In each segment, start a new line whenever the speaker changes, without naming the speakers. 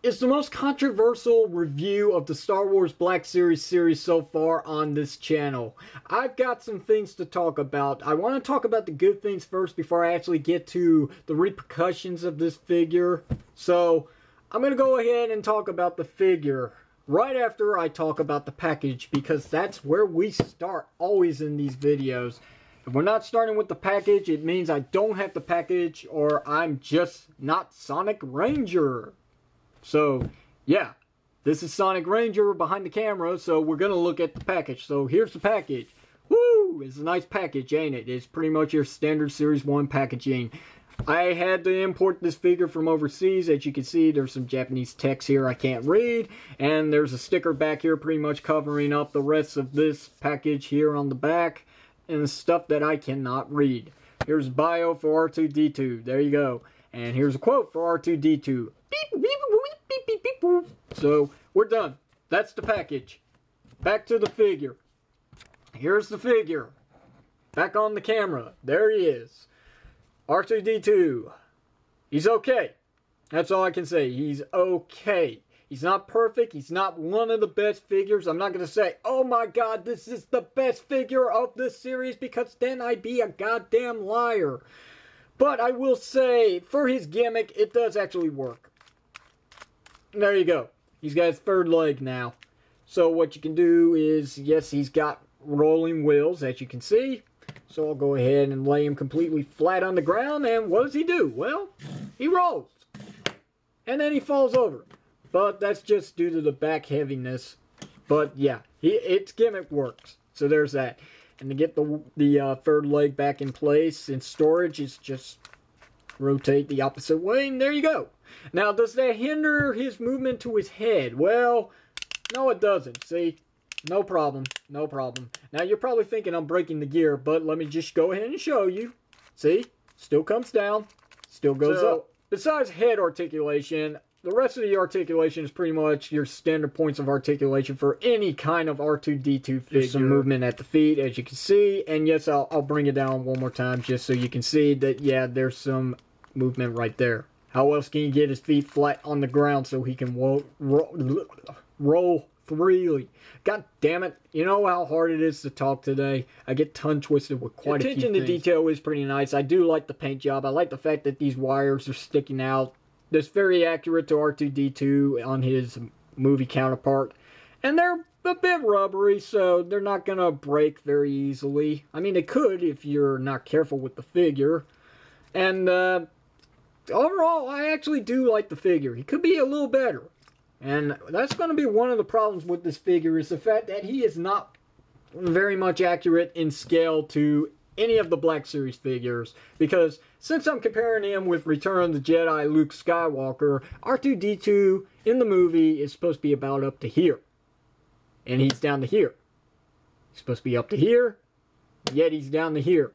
is the most controversial review of the Star Wars Black Series so far on this channel. I've got some things to talk about. I want to talk about the good things first before I actually get to the repercussions of this figure. So, I'm going to go ahead and talk about the figure right after I talk about the package, because that's where we start always in these videos. If we're not starting with the package, it means I don't have the package or I'm just not Sonic Ranger. So, yeah, this is Sonic Ranger behind the camera, so we're going to look at the package. So, here's the package. Woo! It's a nice package, ain't it? It's pretty much your standard Series 1 packaging. I had to import this figure from overseas. As you can see, there's some Japanese text here I can't read. And there's a sticker back here pretty much covering up the rest of this package here on the back. And stuff that I cannot read. Here's bio for R2-D2. There you go. And here's a quote for R2-D2. Beep, beep, beep, beep, beep, beep. So, we're done. That's the package. Back to the figure. Here's the figure. Back on the camera. There he is. R2-D2. He's okay. That's all I can say. He's okay. He's not perfect. He's not one of the best figures. I'm not going to say, oh my god, this is the best figure of this series, because then I'd be a goddamn liar. But I will say, for his gimmick, it does actually work. There you go. He's got his third leg now. So what you can do is, yes, he's got rolling wheels, as you can see. So I'll go ahead and lay him completely flat on the ground, and what does he do? Well, he rolls. And then he falls over. But that's just due to the back heaviness. But yeah, its gimmick works. So there's that. And to get the third leg back in place in storage is just rotate the opposite way, and there you go. Now, does that hinder his movement to his head? Well, no it doesn't. See? No problem. No problem. Now, you're probably thinking I'm breaking the gear, but let me just go ahead and show you. See? Still comes down. Still goes up. Besides head articulation, the rest of the articulation is pretty much your standard points of articulation for any kind of R2-D2 figure. There's some movement at the feet, as you can see. And yes, I'll bring it down one more time just so you can see that, yeah, there's some movement right there. How else can you get his feet flat on the ground so he can roll freely? God damn it. You know how hard it is to talk today? I get tongue twisted with quite a few things. Attention to detail is pretty nice. I do like the paint job. I like the fact that these wires are sticking out. That's very accurate to R2-D2 on his movie counterpart. And they're a bit rubbery, so they're not going to break very easily. I mean, they could if you're not careful with the figure. And overall, I actually do like the figure. He could be a little better. And that's going to be one of the problems with this figure, is the fact that he is not very much accurate in scale to any of the Black Series figures. Because since I'm comparing him with Return of the Jedi Luke Skywalker, R2-D2 in the movie is supposed to be about up to here. And he's down to here. He's supposed to be up to here, yet he's down to here.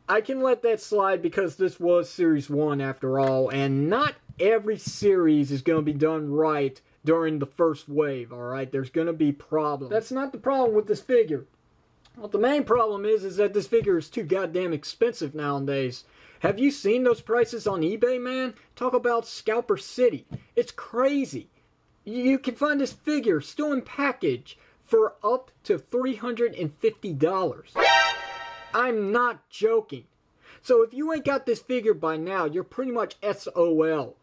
I can let that slide because this was Series 1 after all, and not every series is going to be done right during the first wave, alright? There's going to be problems. That's not the problem with this figure. What the main problem is that this figure is too goddamn expensive nowadays. Have you seen those prices on eBay, man? Talk about Scalper City. It's crazy. You can find this figure still in package for up to $350. I'm not joking. So if you ain't got this figure by now, you're pretty much SOL.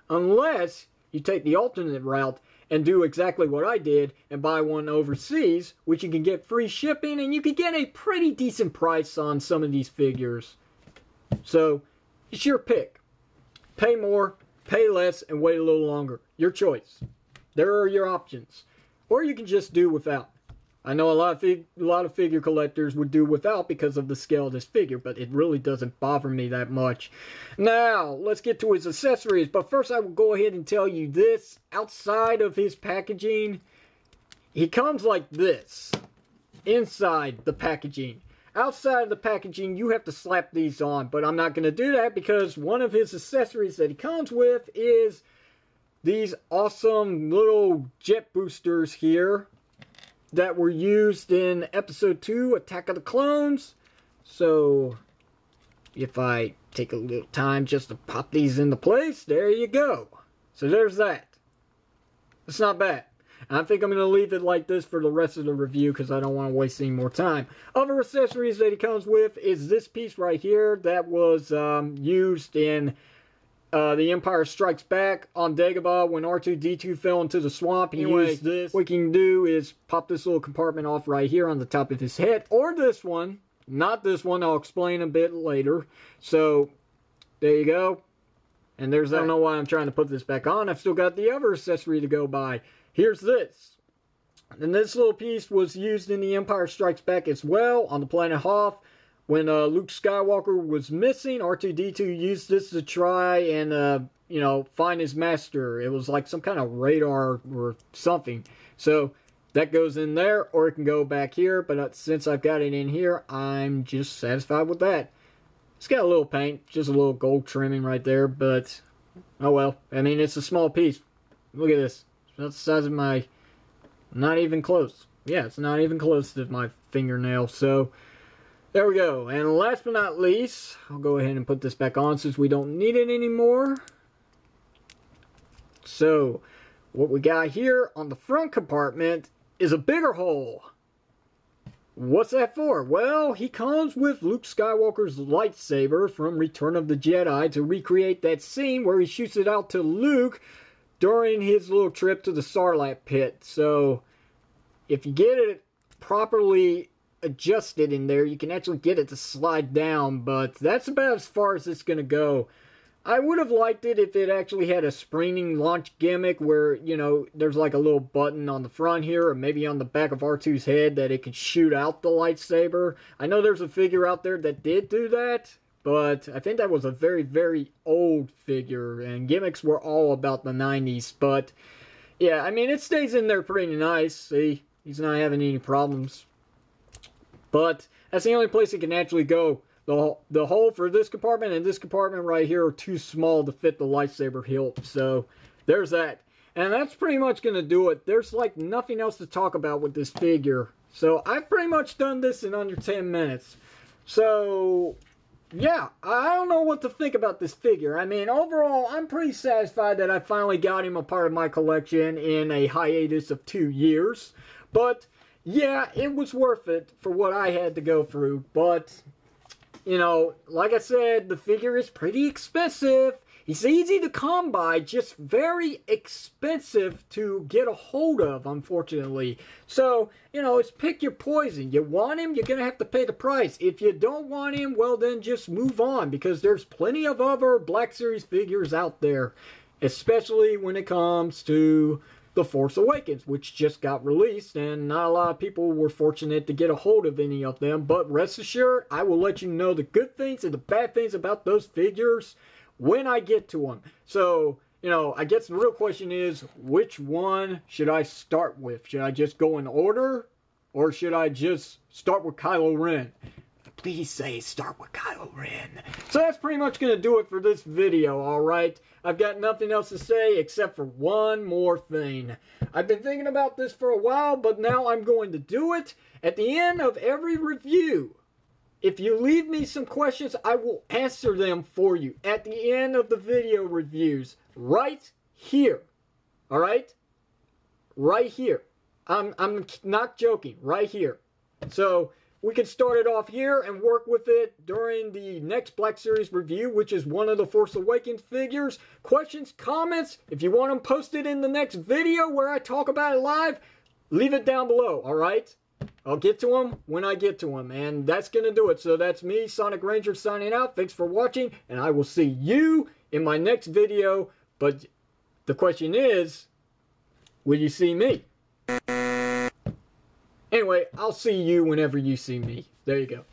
Unless you take the alternate route and do exactly what I did and buy one overseas, which you can get free shipping, and you can get a pretty decent price on some of these figures. So, it's your pick. Pay more, pay less, and wait a little longer. Your choice. There are your options. Or you can just do without. I know a lot of figure collectors would do without because of the scale of this figure, but it really doesn't bother me that much. Now, let's get to his accessories, but first I will go ahead and tell you this. Outside of his packaging, he comes like this. Inside the packaging. Outside of the packaging, you have to slap these on, but I'm not going to do that because one of his accessories that he comes with is these awesome little jet boosters here that were used in Episode 2, Attack of the Clones. So, if I take a little time just to pop these into place, there you go. So there's that. It's not bad. I think I'm going to leave it like this for the rest of the review because I don't want to waste any more time. Other accessories that he comes with is this piece right here that was used in The Empire Strikes Back on Dagobah when R2-D2 fell into the swamp. He used this. What you can do is pop this little compartment off right here on the top of his head, or this one. Not this one. I'll explain a bit later. So, there you go. And there's that. I don't know why I'm trying to put this back on. I've still got the other accessory to go by. Here's this. And this little piece was used in The Empire Strikes Back as well on the planet Hoth. When Luke Skywalker was missing, R2-D2 used this to try and, you know, find his master. It was like some kind of radar or something. So, that goes in there, or it can go back here. But since I've got it in here, I'm just satisfied with that. It's got a little paint, just a little gold trimming right there. But, oh well. I mean, it's a small piece. Look at this. That's the size of my... Not even close. Yeah, it's not even close to my fingernail. So, there we go. And last but not least, I'll go ahead and put this back on since we don't need it anymore. So, what we got here on the front compartment is a bigger hole. What's that for? Well, he comes with Luke Skywalker's lightsaber from Return of the Jedi to recreate that scene where he shoots it out to Luke during his little trip to the Sarlacc pit. So, if you get it properly adjusted in there, you can actually get it to slide down, but that's about as far as it's going to go. I would have liked it if it actually had a springing launch gimmick where, you know, there's like a little button on the front here or maybe on the back of R2's head that it could shoot out the lightsaber. I know there's a figure out there that did do that, but I think that was a very, very old figure, and gimmicks were all about the 90s. But, yeah, I mean, it stays in there pretty nice. See, he's not having any problems. But that's the only place it can actually go. The hole for this compartment and this compartment right here are too small to fit the lightsaber hilt. So, there's that. And that's pretty much going to do it. There's like nothing else to talk about with this figure. So, I've pretty much done this in under 10 minutes. So, yeah, I don't know what to think about this figure. I mean, overall, I'm pretty satisfied that I finally got him a part of my collection in a hiatus of 2 years. But, yeah, it was worth it for what I had to go through. But, you know, like I said, the figure is pretty expensive. He's easy to come by, just very expensive to get a hold of, unfortunately. So, you know, it's pick your poison. You want him, you're going to have to pay the price. If you don't want him, well, then just move on, because there's plenty of other Black Series figures out there, especially when it comes to The Force Awakens, which just got released, and not a lot of people were fortunate to get a hold of any of them. But rest assured, I will let you know the good things and the bad things about those figures when I get to them. So, you know, I guess the real question is, which one should I start with? Should I just go in order? Or should I just start with Kylo Ren? Please say start with Kylo Ren. So that's pretty much going to do it for this video, alright? I've got nothing else to say except for one more thing. I've been thinking about this for a while, but now I'm going to do it. At the end of every review, if you leave me some questions, I will answer them for you at the end of the video reviews. Right here. Alright? Right here. I'm not joking. Right here. So, we can start it off here and work with it during the next Black Series review, which is one of the Force Awakens figures. Questions, comments, if you want them posted in the next video where I talk about it live, leave it down below, alright? I'll get to them when I get to them, and that's going to do it. So that's me, Sonic Ranger, signing out. Thanks for watching, and I will see you in my next video. But the question is, will you see me? Anyway, I'll see you whenever you see me. There you go.